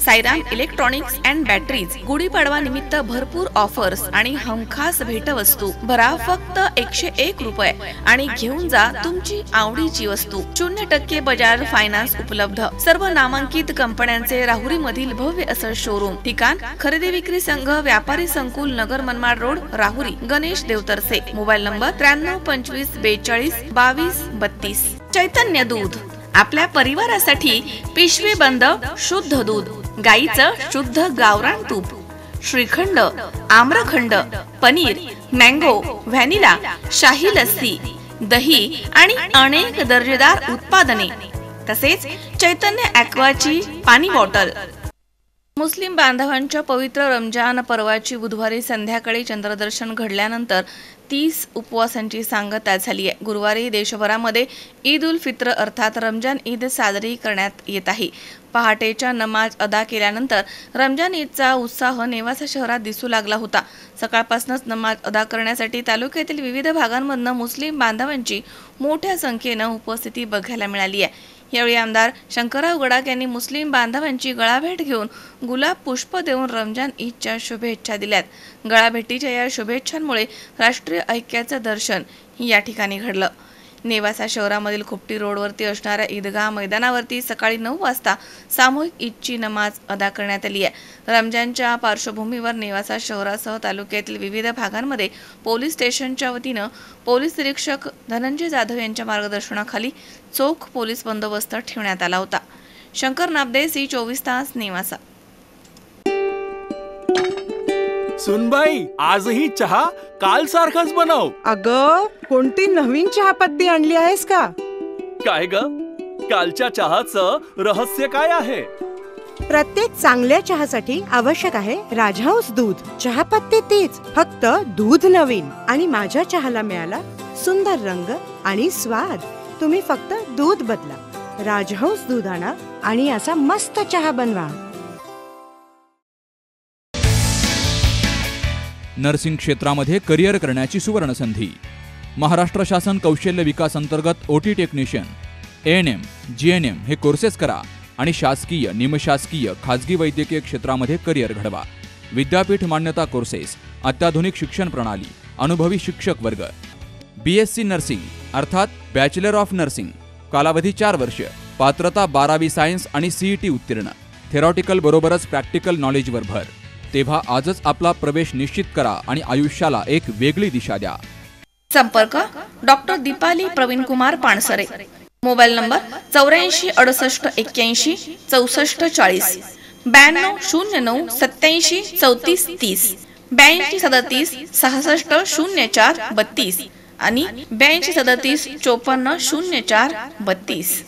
Sairam electronics and batteries Gudi Padwa निमित्त भरपूर offers आणि हमखास भेटवस्तू. भरा फक्त 101 रुपये आणि घेऊन जा तुमची आवडीची वस्तू. 0% बजाज फायनान्स उपलब्ध. सर्व नामांकित कंपन्यांचे राहुरी मधील भव्य असं शोरूम. ठिकाण खरेदी विक्री संघ व्यापारी संकुल, Nagar Manmad road, Rahuri. Ganesh Devtarse. Mobile number 93 25 42 22 32. Chaitanya दूध आपल्या परिवारासाठी पिशवी बंद शुद्ध दूध. गाईचं शुद्ध गावरान तूप, श्रीखंड, आम्रखंड, पनीर, मँगो, व्हॅनिला, शाही लस्सी, दही आणि अनेक दर्जेदार उत्पादने. तसेच चैतन्य ॲक्वाची पाणी बॉटल. मुस्लिम बांधवांच्या पवित्र रमजान पर्वाची बुधवारी संध्याकाळी चंद्रदर्शन घडल्यानंतर 30 उपवासांची सांगता झाली आहे. गुरुवारी देशभरामध्ये ईद उल फित्र अर्थात रमजान ईद साजरी करण्यात येत आहे. पहाटेच्या नमाज अदा केल्यानंतर रमजान ईदचा उत्साह नेवासा शहरात दिसू लागला होता. सकाळपासूनच नमाज अदा करण्यासाठी तालुक्यातील विविध भागांमधून मुस्लिम बांधवांची मोठ्या संख्येनं उपस्थिती बघायला मिळाली आहे. यावेळी आमदार शंकरराव गडाख यांनी मुस्लिम बांधवांची गळाभेट घेऊन गुलाब पुष्प देऊन रमजान ईदच्या शुभेच्छा दिल्यात. गळाभेटीच्या या शुभेच्छांमुळे राष्ट्रीय ऐक्याचं दर्शन या ठिकाणी घडलं. नेवासा शहरामधील खुपटी रोडवरती असणाऱ्या ईदगाह मैदानावरती सकाळी 9 वाजता सामूहिक ईदची नमाज अदा करण्यात आली आहे. रमजानच्या पार्श्वभूमीवर नेवासा शहरासह तालुक्यातील विविध भागांमध्ये पोलीस स्टेशनच्या वतीनं पोलीस निरीक्षक धनंजय जाधव यांच्या मार्गदर्शनाखाली चोख पोलीस बंदोबस्त ठेवण्यात आला होता. शंकर नाबदे, सी 24 तास, नेवासा. सुनबाई, आजही चहा काल सारखाच बनव. अगं, कोणती नवीन चहापत्ती आणली आहेस का? काय ग, कालच्या चहाचं रहस्य काय आहे? प्रत्येक चांगल्या चहासाठी आवश्यक आहे राजहंस दूध. चहापत्ती तीच, फक्त दूध नवीन. आणि माझ्या चहाला मिळाला सुंदर रंग आणि स्वाद. तुम्ही फक्त दूध बदला, राजहंस दूध आणा आणि असा मस्त चहा बनवा. नर्सिंग क्षेत्रामध्ये करिअर करण्याची सुवर्ण संधी. महाराष्ट्र शासन कौशल्य विकास अंतर्गत ओटी टेक्निशियन, ANM, GNM हे कोर्सेस करा आणि शासकीय, निमशासकीय, खाजगी वैद्यकीय क्षेत्रामध्ये करिअर घडवा. विद्यापीठ मान्यता कोर्सेस, अत्याधुनिक शिक्षण प्रणाली, अनुभवी शिक्षक वर्ग. BSc नर्सिंग अर्थात बॅचलर ऑफ नर्सिंग, कालावधी 4 वर्ष, पात्रता 12वी सायन्स आणि CET उत्तीर्ण. थेरॉटिकल बरोबरच प्रॅक्टिकल नॉलेजवर भर. तेव्हा आजच आपला प्रवेश निश्चित करा आणि आयुष्याला एक वेगळी दिशा द्या. संपर्क doctor Deepali Pravin Kumar Pansare. Mobile number 84 68 81 64 40, 92 09 87 34 30, 82 37 66 04 32 आणि 82 37 54 04 32.